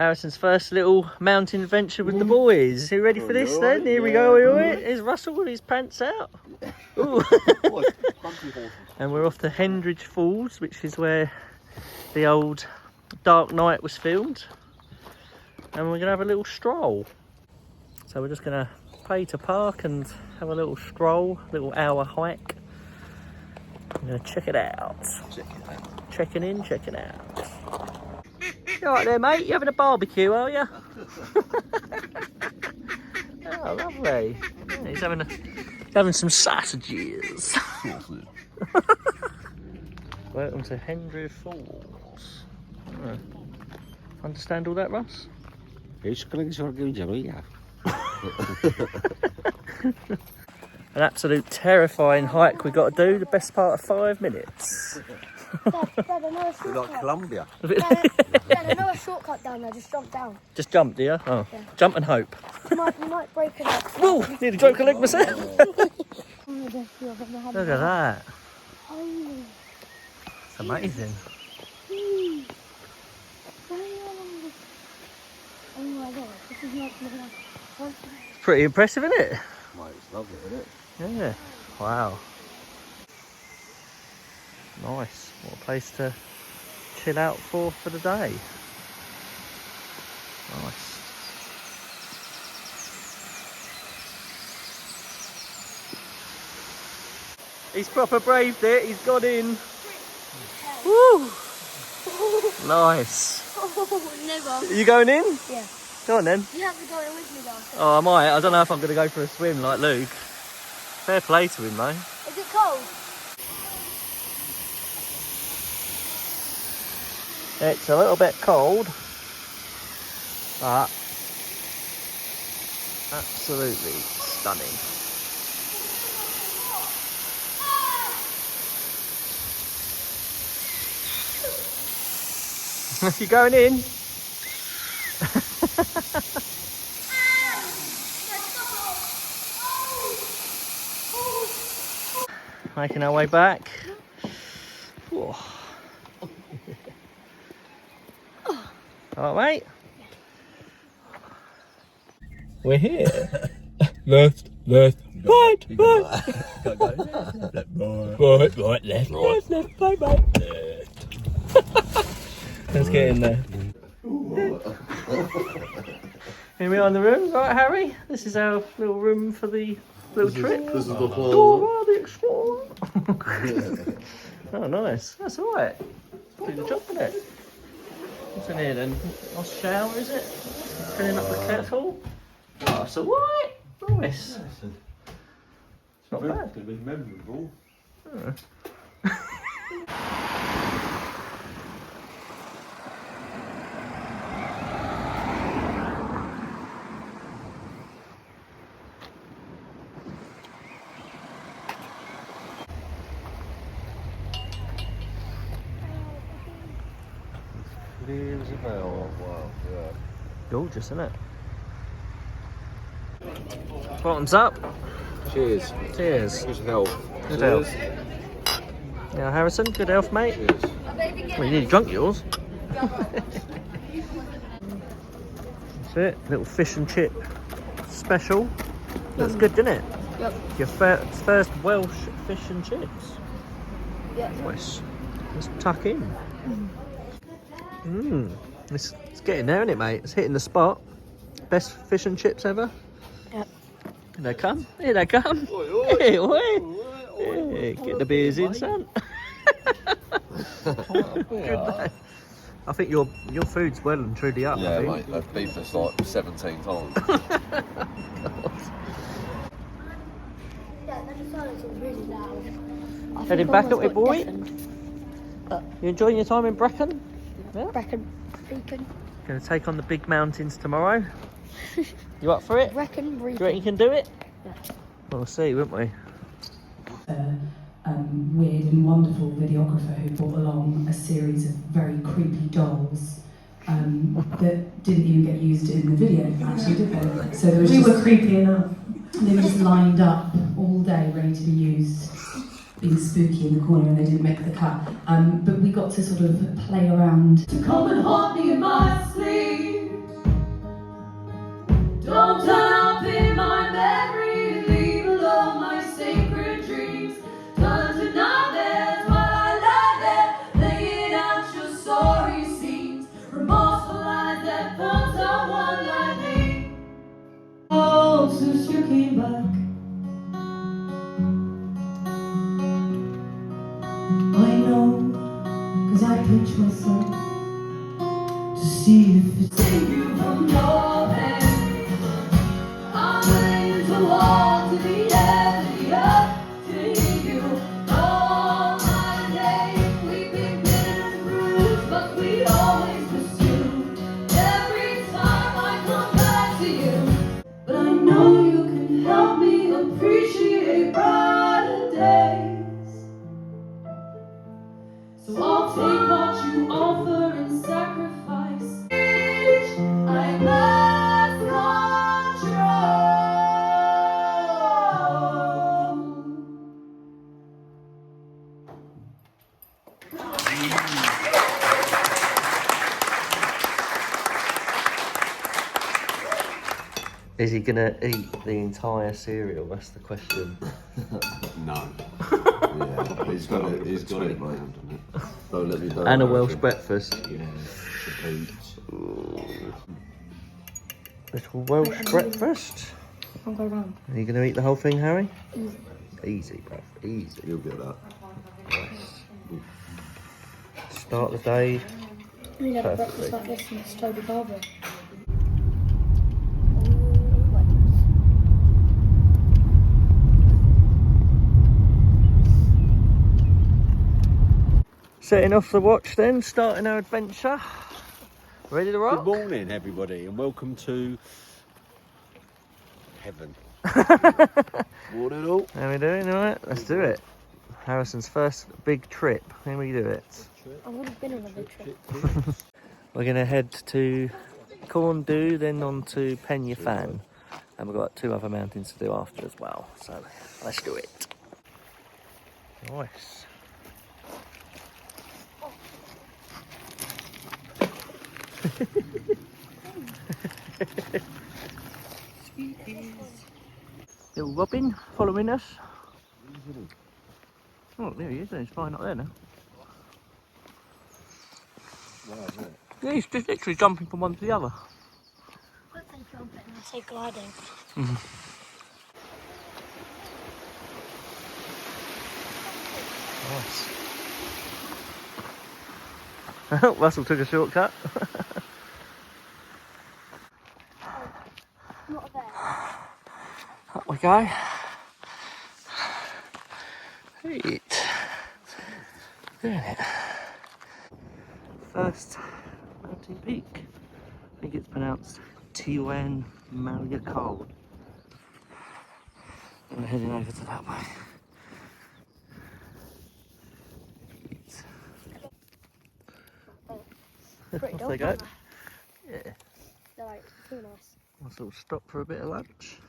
Harrison's first little mountain adventure with the boys. Are you ready for this then? Here we go. Here's Russell with his pants out. Ooh. And we're off to Hendridge Falls, which is where the old Dark Knight was filmed. And we're going to have a little stroll. So we're just going to pay to park and have a little stroll, little hour hike. I'm going to check it out. Checking in, checking out. You alright there, mate? You having a barbecue, are you? Oh, lovely. Yeah, he's having some sausages. Welcome to Hendridge Falls. Oh. Understand all that, Russ? An absolute terrifying hike we've got to do, the best part of 5 minutes. Dad, I know a shortcut. We're like Colombia. Dad, I know a shortcut down there, just jump down. Just jump, do you? Oh, yeah. Jump and hope. You might break it up. Whoa, nearly broke a leg myself. Look at that. It's amazing. Oh my god, this is not It's pretty impressive, isn't it? Mate, it's lovely, isn't it? Yeah. Wow. Nice. What a place to chill out for the day. Nice. He's proper braved it. He's got in. Woo! Nice. Never. You going in? Yeah. Go on then. You have to go in with me though. Oh, I might. I don't know if I'm going to go for a swim like Luke. Fair play to him though. Is it cold? It's a little bit cold, but absolutely stunning. You going in? Making our way back. Whoa. All right, mate. We're here. Left, right, right, left, bye, bye. Let's get in there. Here we are in the room, right, Harry? This is our little room for the little trip. This is the closet. Dora the Explorer. Oh, nice. That's all right. Do the job, isn't it? What's in here then? A shower, is it? Filling up the kettle. Oh, it's all right. Nice. It's not bad. It's going to be memorable. Oh. Leaves of Oh, wow, yeah. gorgeous, isn't it? Bottoms up. Cheers. Cheers. Good health. Good Cheers. health. Yeah, Harrison, good health, mate. Cheers. Well, you nearly drunk yours. That's it. Little fish and chip special. Looks good, doesn't it? Yep. Your first Welsh fish and chips. Yep. Nice. Let's tuck in. It's getting there, isn't it, mate? It's hitting the spot. Best fish and chips ever. Yep. Here they come. Here they come. Oi, oi. Hey, oi. Oi, Hey, get the beers in, son. Good day. I think your food's well and truly up. Yeah, I think. mate, they've beeped us like 17 times. Yeah, the silence was really loud. Heading back up, boy. You enjoying your time in Brecon? Yeah. Brecon. Going to take on the big mountains tomorrow. You up for it? Brecon. Do you reckon you can do it? Yeah. We'll see, won't we? Weird and wonderful videographer who brought along a series of very creepy dolls that didn't even get used in the video, actually, did they? So there was We were creepy enough. they were just lined up all day, ready to be used, being spooky in the corner, and they didn't make the cut. But we got to sort of play around. To come and haunt me in my sleep. pitch myself to see if it's save you from your pain. I'm willing to walk to the end of the earth to hear you all my days. We've been bitter and bruised, but we always pursue. Every time I come back to you, but I know you can help me appreciate brighter days. So I'll take what you offer and sacrifice. I must control. Is he gonna eat the entire cereal? That's the question. No. Yeah, he's got it round on it. Don't let me down. And a Welsh breakfast. Yeah, the boots. Little Welsh breakfast. I'll go round. Are you gonna eat the whole thing, Harry? Easy. Easy, bruv. Easy. You'll get that. Start the day. We had a Perfectly. breakfast like this and it's Toby Carver. Setting off the watch then, starting our adventure. Ready to rock? Good morning, everybody, and welcome to heaven. Morning, all. How are we doing? Alright, let's do it. Harrison's first big trip. Here we do it. I've already been on a big trip. We're going to head to Corndu, then on to Penyafan. And we've got 2 other mountains to do after as well. So let's do it. Nice. Little Robin following us. Oh, there he is. He's flying up there now. Yeah, he's just literally jumping from one to the other. I say jumping, I say gliding. Nice. Russell took a shortcut. Not there. Up we go. Right. Doing it. First mountain peak. I think it's pronounced Tiwan Mariakal. And we're heading over to that way. Pretty Off dog, they go. aren't they? Yeah. They're like, too nice. We'll sort of stop for a bit of lunch.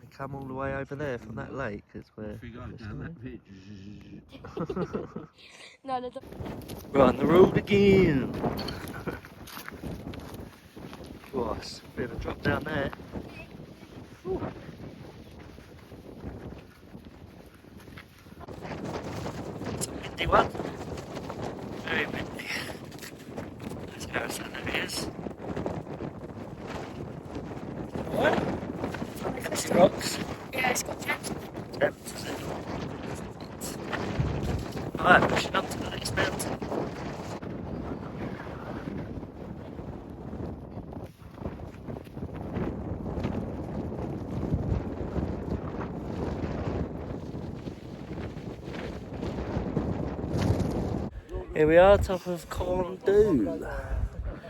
We come all the way over there from that lake. It's where. No, they're not. We're on the road again. Gosh, bit of a drop down there. Ooh. It's a windy one. Very windy. There's Harrison, there he is. What? It's the rocks. Yeah, it's got jets. Steps, is it? Alright, pushing up to the next mountain. Here we are, top of Corndu.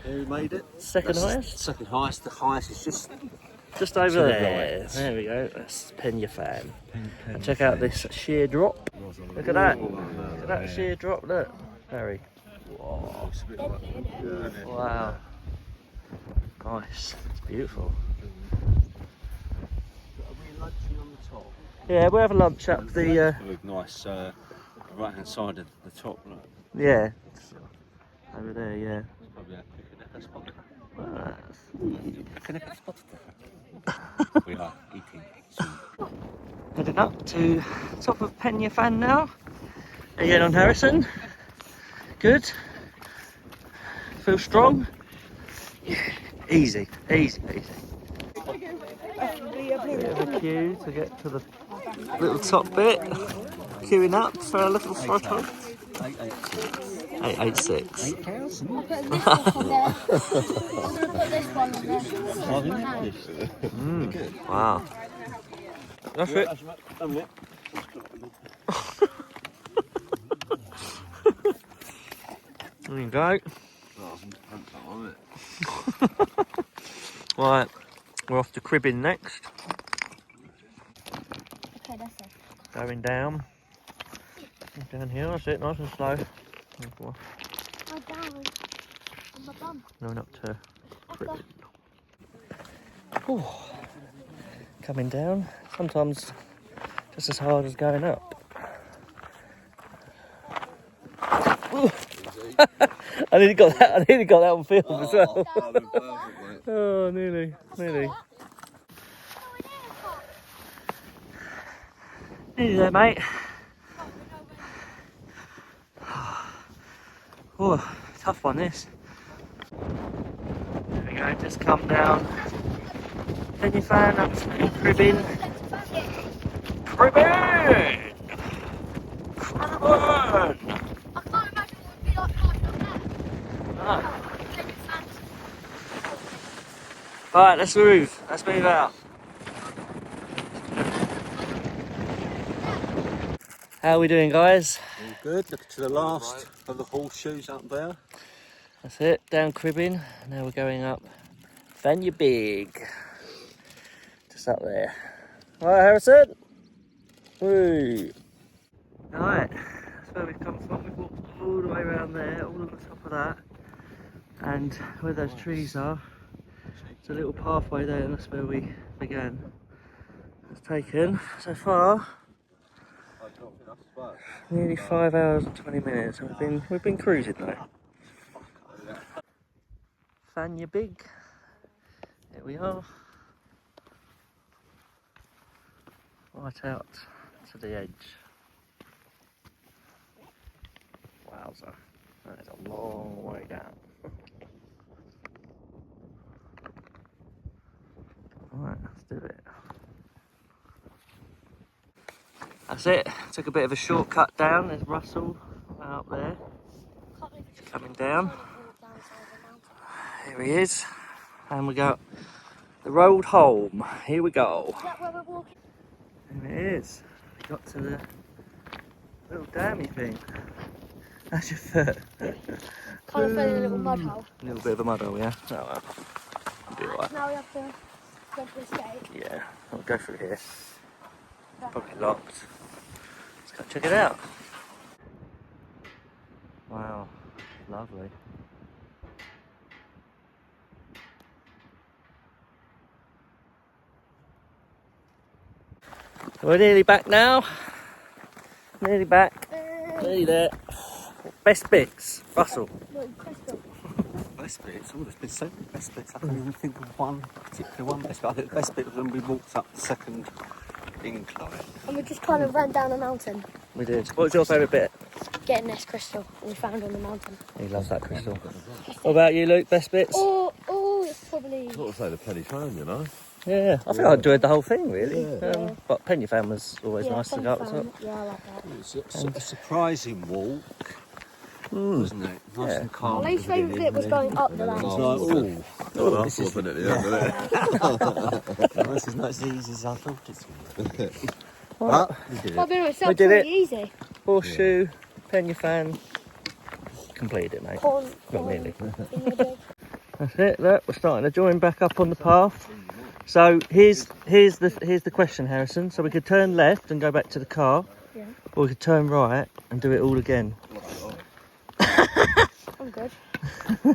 Who made it? Second highest? Second highest. The highest is Just over To the there. right. There we go. That's Penyafan. And check out this sheer drop. Look at that. Look at that sheer drop. Look, Harry. Wow. Nice. It's beautiful. Yeah, we'll have a lunch up the. nice right hand side of the top. Look. Yeah. Over there. Yeah. Probably our picnic spot. Ah, Picnic spot. We are eating soon. heading up to top of Penyafan now. Again on Harrison. Good. Feel strong. Yeah. Easy, easy, easy. Bit of a queue to get to the little top bit. Queuing up for a little photo. 886. 8,000. I'll put this one on there. I'm going to put this one on there. Wow. That's it. There you go. Right, we're off to Cribbin next. Okay, that's it. Going down. Down here, that's it, nice and slow. Oh, down. On my bum. Going up to After. Cribbin. Whew. Coming down, sometimes just as hard as going up. I nearly got that on film as well. Oh, nearly. Nearly there, mate. Oh, tough one, this. There we go, just come down. Then you fan up to Cribbin. Cribbin! Cribbin! I can't imagine what it would be like climbing up there. Ah. Take your fans. Right, let's move. Let's move out. How are we doing, guys? All good. Look to the last of the horseshoes up there. That's it, down Cribbin. Now we're going up Fanya Big. Just up there. Alright, Harrison. Woo. Alright, that's where we've come from. We've walked all the way around there, all on the top of that. And where those trees are, there's a little pathway there, and that's where we began. It's taken, so far, nearly 5 hours and 20 minutes. We've been cruising though. Fanya Big. Here we are. Right out to the edge. Wowza. That is a long way down. Alright, let's do it. That's it. Took a bit of a shortcut down. There's Russell up there. Coming down. Here he is. And we got the road home. Here we go. Is that where we're walking? And it is. We got to the little dammy thing. That's your foot. Kind of fell in a little mud hole. A little bit of a mud hole, yeah? Oh well. I'll be alright. Now we have to go to this gate. Yeah, I'll go through here. Probably locked. Let's go check it out. Wow, lovely. We're nearly back now. Nearly back. Nearly there. Best bits, Russell. Look, crystal. Best bits. Oh, there's been so many best bits. I can't even think of one particular one best bit. I think the best bit was when we walked up the second incline. And we just kind of ran down a mountain. We did. What was your favourite bit? Getting this crystal we found on the mountain. He loves that crystal. What about you, Luke? Best bits? Oh, it's probably... I've got to say the penny fan, you know. Yeah, I think I enjoyed the whole thing, really. Yeah. But Penya Fan was always nice to go up to. Yeah, I like that. It was a surprising walk, wasn't it? Nice and calm. My least favourite bit was going up the mountain. This is at the end, This is not as easy as I thought it was. I'll be honest, We that's did pretty it. easy. Horseshoe, Penya Fan, completed it, mate. Not nearly. That's it. Look, we're starting to join back up on the path. So here's the question, Harrison. So we could turn left and go back to the car, Yeah. or we could turn right and do it all again. I'm good.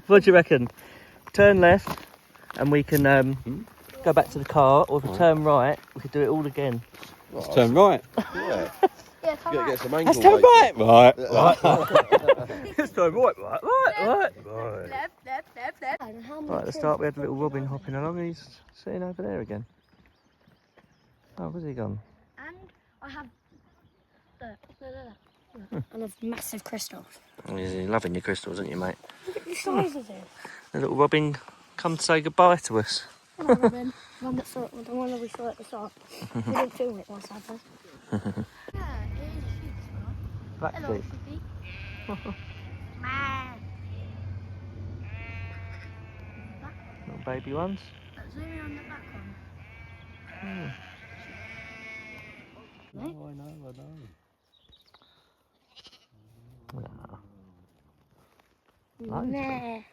What do you reckon? Turn left and we can go back to the car, or if we turn right, we could do it all again. Let's turn right. Yeah, come Gotta on. get some ankle Let's turn weight. right. Right. Let's turn right. Right. Left. And how many Right, at the start we had a little Robin hopping along, and he's sitting over there again. Oh, where's he gone? And I have... Look. And a massive crystal. You're loving your crystals, aren't you, mate? Look at the size of it. The little Robin come to say goodbye to us. Come on, Robin. The one that we saw at the start. We didn't film it once, have we? Yeah, it is a sheep. Black Hello, sheep. sheepy. Little baby ones. Zoom in on the back one. No, I know. Loads. Nah.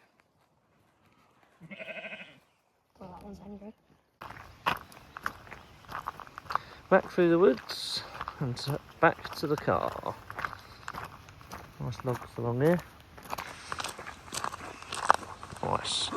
Well, that one's hungry. Back through the woods and back to the car. Nice logs along here. Nice.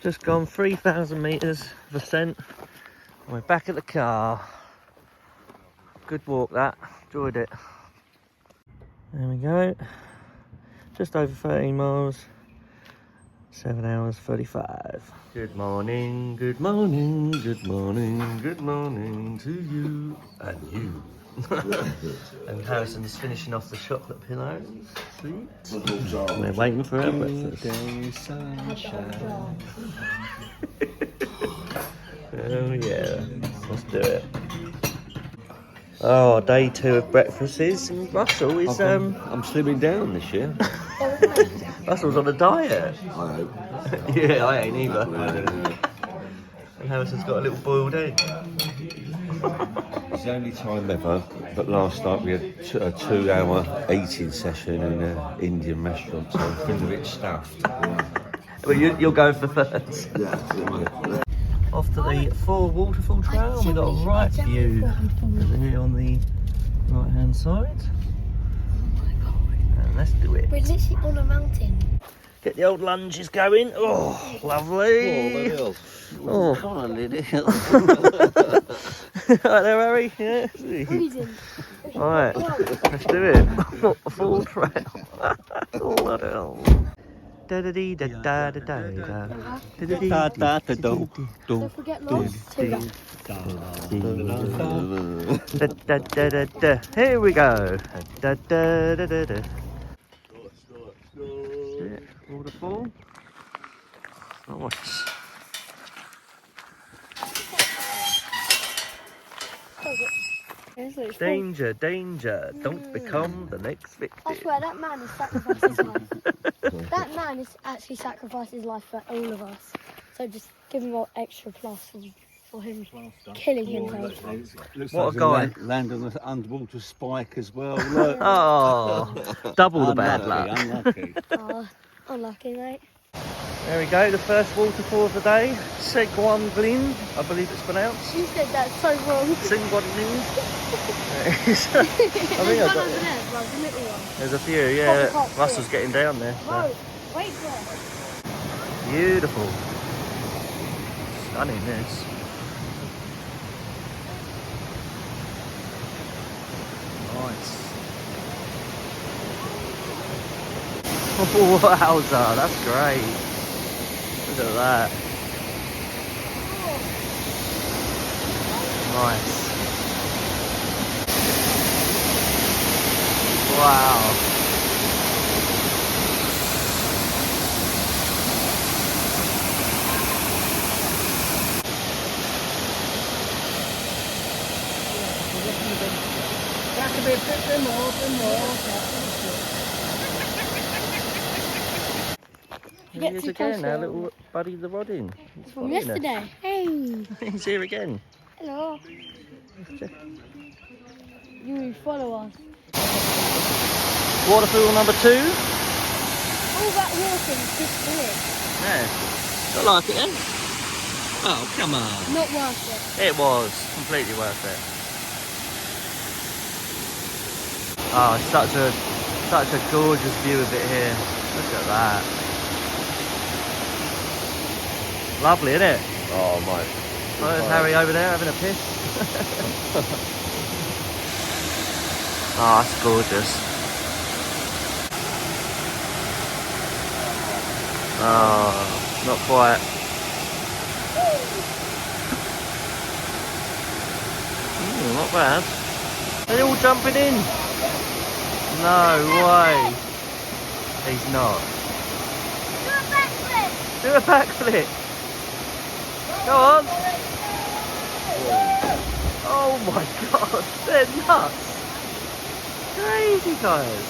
Just gone 3,000 metres of ascent. We're back at the car. Good walk that, enjoyed it. There we go. Just over 13 miles. 7 hours 35. Good morning, good morning, good morning, good morning to you and you. And Harrison's finishing off the chocolate pillows. Sweet. We're waiting for our breakfast. Oh yeah, let's do it. Oh, day 2 of breakfasts. Russell is I'm slimming down this year. Russell's on a diet. I hope. Yeah, I ain't either. And Harrison's got a little boiled egg. It's the only time ever, but last night we had a 2-hour eating session in an Indian restaurant, so I'm feeling a bit stuffed. Well, you're going for first. Yeah. Off to the 4 waterfall trail. We've got a right view over here on the right hand side. And let's do it. We're literally on a mountain. Get the old lunges going. Oh, lovely. Oh, Finally, right there, Harry. Yeah. Freezing. Alright, let's do it. A full trail. What else? Da da dee da da da da da. Don't forget lost. Da da da da da. Here we go. Da da da da da. Waterfall. Nice. Danger, danger. Don't become the next victim. I swear that man has sacrificed his life. That man has actually sacrificed his life for all of us. So just give him an extra plus for him killing himself. What a guy. Land on an underwater spike as well. Look. Oh, double the bad luck. Unlucky. Oh, unlucky, mate. There we go, the first waterfall of the day. Segwan Glyn, I believe it's pronounced. You said that so wrong. Segwan Glyn. I There's think I one got over it. there, like a little one. There's a few, yeah. Top, Russell's getting down there. So. Whoa, wait for it. Beautiful. Stunning this. Nice. Wowza, that's great. Look at that. Nice. Wow. That could be a bit more. Here he is again, our little buddy the Roddin. He's From following us. yesterday. Hey. He's here again. Hello. You follow us. Waterfall number 2. All that water is just here. Yeah. Don't like it then? Oh, come on. Not worth it. It was completely worth it. Oh, such a gorgeous view of it here. Look at that. Lovely, isn't it? Oh, mate. Oh, there's Harry over there having a piss. Oh, that's gorgeous. Oh, not quite. Not bad. They're all jumping in. No way. He's not. You're back Do a backflip. Go on. Oh my god, they're nuts. Crazy guys.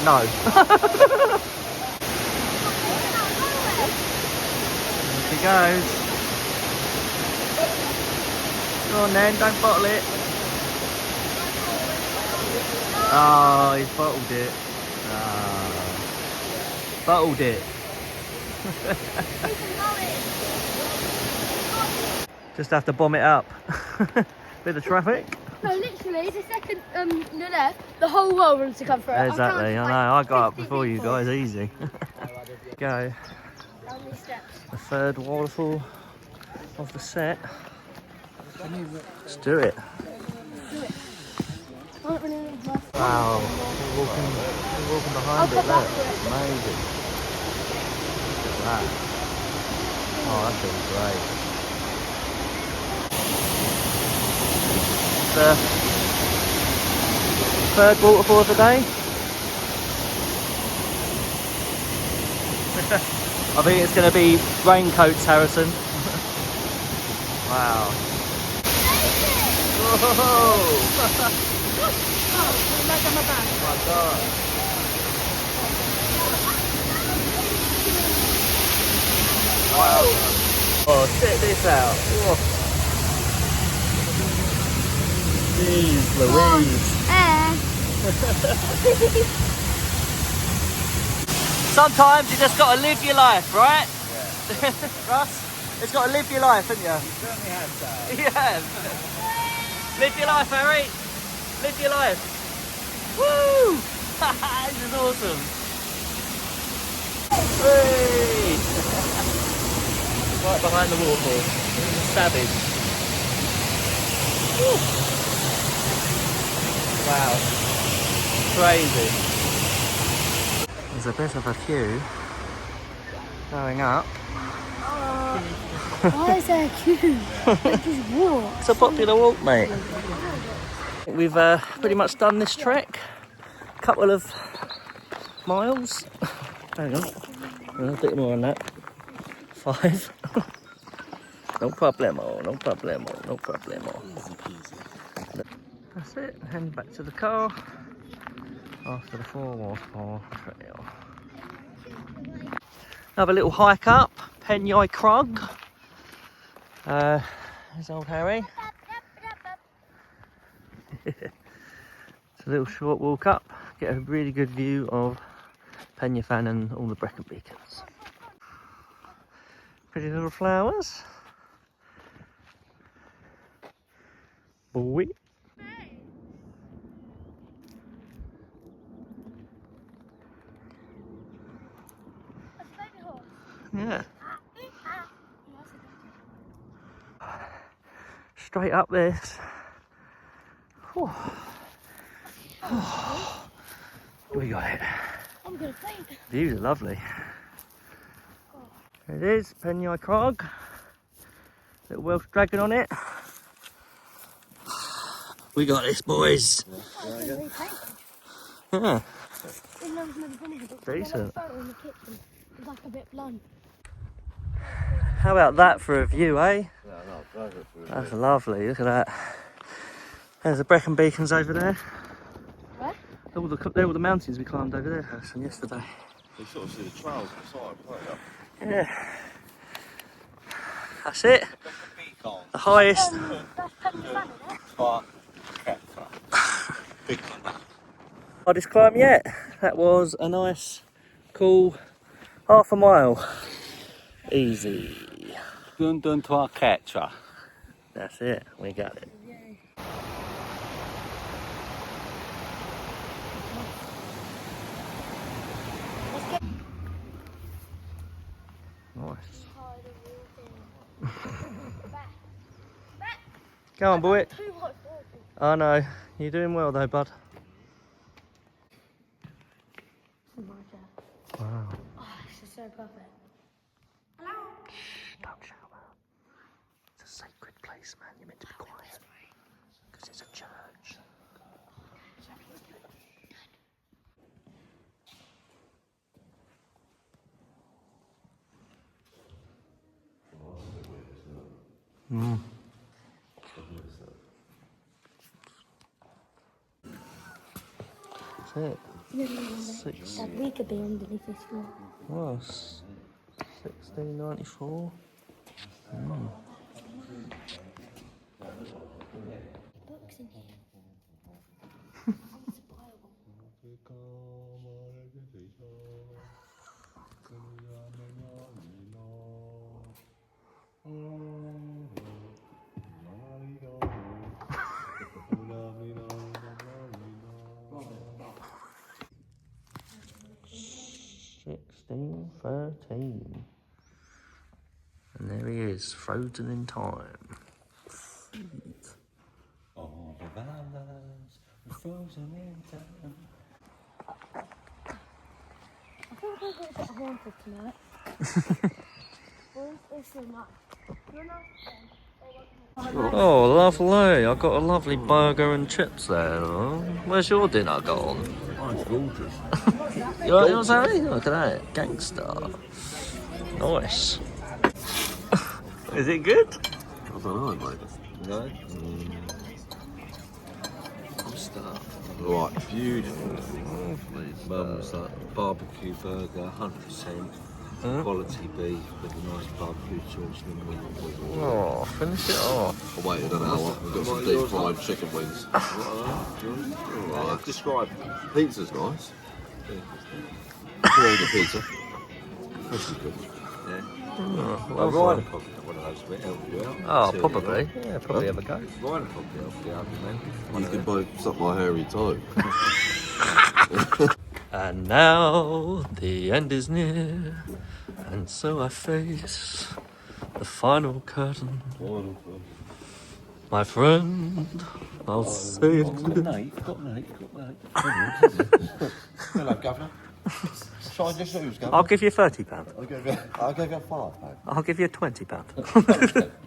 No. Here he goes. Go on then, don't bottle it. Oh, he's bottled it. Ah, bottled it. Just have to bomb it up. Bit of traffic. No, literally, the second you're left, the whole world wants to come through. Exactly, I know. I got up before you guys, easy. Go. Down these steps. The third waterfall of the set. Let's do it. Wow, we're walking behind it, look. Amazing. Look at that. Oh, that feels great. The third waterfall of the day. I think it's going to be raincoats, Harrison. Wow. Whoa! Oh my god. Wow. Oh, check this out. Whoa. Jeez Louise. Sometimes you just got to live your life, right? Yeah. Russ, it's got to live your life, haven't you? You certainly have, Dad. You have. Live your life, Harry. Live your life. Woo! This is awesome. Hey! Right behind the waterfall. Savage. Woo. Wow. Crazy. There's a bit of a queue going up. Why is there a queue? Just walk. It's a popular walk, mate. We've pretty much done this trek. A couple of miles. Hang on. A bit more on that. 5. No problemo, no problemo, no problemo. That's it. Head back to the car after the 4 waterfall trail. Another little hike up, Penyai Krog. There's old Harry. It's a little short walk up, get a really good view of Penyafan and all the Brecon beacons. Pretty little flowers. Boy. Yeah. Straight up this. Whew. We got it. I'm gonna faint. Views are lovely. There it is, Penyai Krog. Little Welsh dragon on it. We got this, boys. Yeah. Decent. It's like a bit blunt. How about that for a view, eh? No, perfect for That's lovely, look at that. There's the Brecon beacons over there. Where? They're all the mountains we climbed over there, Harrison, yesterday. You sort of see the trails on the side, can't you? Yeah. That's it. Brecon. The highest. That's Penyafan, isn't it? Big one. Hardest climb yet. That was a nice, cool half a mile. Easy. Dun to our catcher. That's it, we got it. Nice. Go on, boy. I know. You're doing well though, bud. Wow. Oh, this is so perfect. Hello. Shh, don't shout meant to be quiet. Because it's a church. Mm. That's it. Dad, we could be underneath this floor. Well, 1694. Books in here. It's a Bible. 1613. And there he is, frozen in time. All of our lives were frozen in time. I feel like I'm going to get haunted tonight. It's so nice. Oh, lovely. I got a lovely burger and chips there. Where's your dinner gone? Oh, it's gorgeous. You like yours, Harry? Look at that. Gangster. Nice. Is it good? I don't know, mate. No. Good stuff. Right, beautiful. Mum's like barbecue burger, 100%. Quality beef with a nice barbecue sauce and Oh, finish it off. I waited an hour. We've got some deep fried chicken wings. Right. Describe. Pizza's nice. The pizza. This is good. Yeah. Lovely. Ryan probably got one of those to help you out. Oh, probably. Yeah, probably have a go. Ryan probably help you out, man. You can both suck my hairy toe. And now the end is near, and so I face the final curtain. My friend, I'll say it. Got Nate. Hello, Governor. Shine your shoes, Governor. I'll give you £30. I'll give you a £5. I'll give you £20.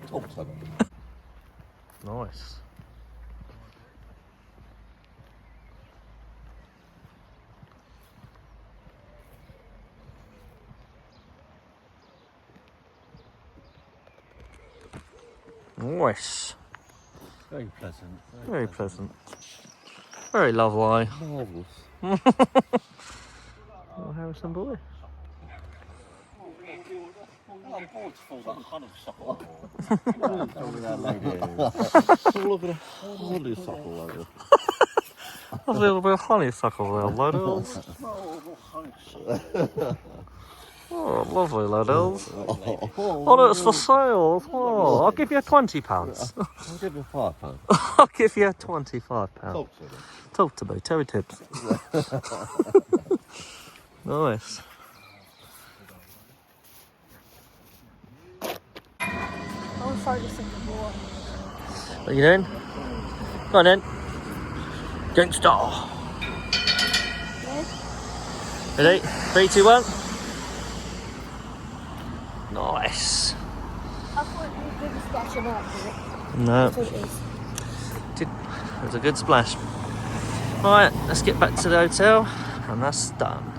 Talk to them. Nice. Nice. Very pleasant. Very pleasant. Very lovely. Marvellous. Oh, Harrison boy. I'm bored to fall that honeysuckle. Look at a honeysuckle over. A little bit of honeysuckle there, laddles. Oh, lovely, laddles. Oh, it's for sale. Oh, I'll give you £20. I'll give you £5. I'll give you £25. Talk to them. Talk to me, Terry Tips. Nice. I want to throw this in the water. What are you doing? Go on then. Gangster. Ready? 3, 2, 1. Nice. I thought it was going to splash him up, did it? No, I thought it is. it was a good splash. Right, let's get back to the hotel, and that's done.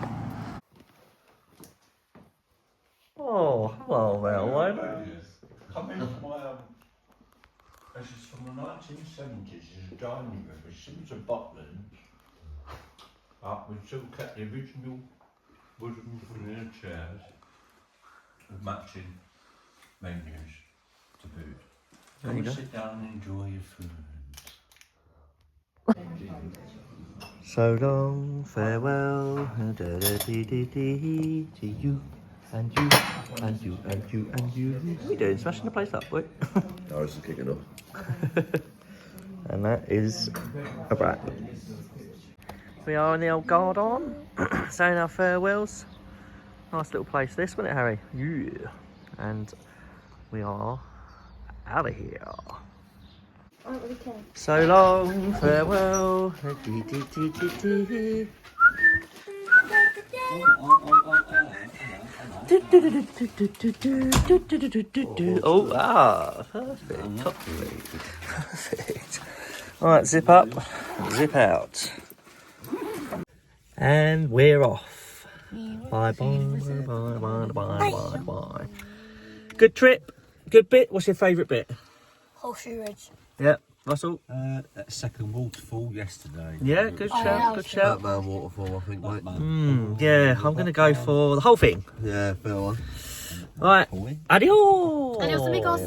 Oh, hello there, lady. Come in from this is from the 1970s. It's a dining room. It's similar to Butland. We still kept the original wooden veneer chairs with matching menus to boot. There Come you and go. sit down and enjoy your food. So long, farewell, da-da-dee-dee-dee, to you, and you, and you, and you, and you. What are you doing? Smashing the place up, boy? Ours is kicking off. And that is a wrap. We are in the old garden, saying our farewells. Nice little place this, wasn't it, Harry? Yeah. And we are out of here. I don't really care. So long, farewell. Dee, dee, dee, dee, dee. Oh, perfect. Perfect. Alright, zip up, zip out. And we're off. Bye bye. Good trip, good bit. What's your favourite bit? Horseshoe Ridge. Yeah, Russell? That second waterfall yesterday. Yeah, good shout, good shout. Batman Waterfall, I think, mate. Yeah, I'm going to go for the whole thing. Yeah, fair one. Right, adios! Adios, amigos.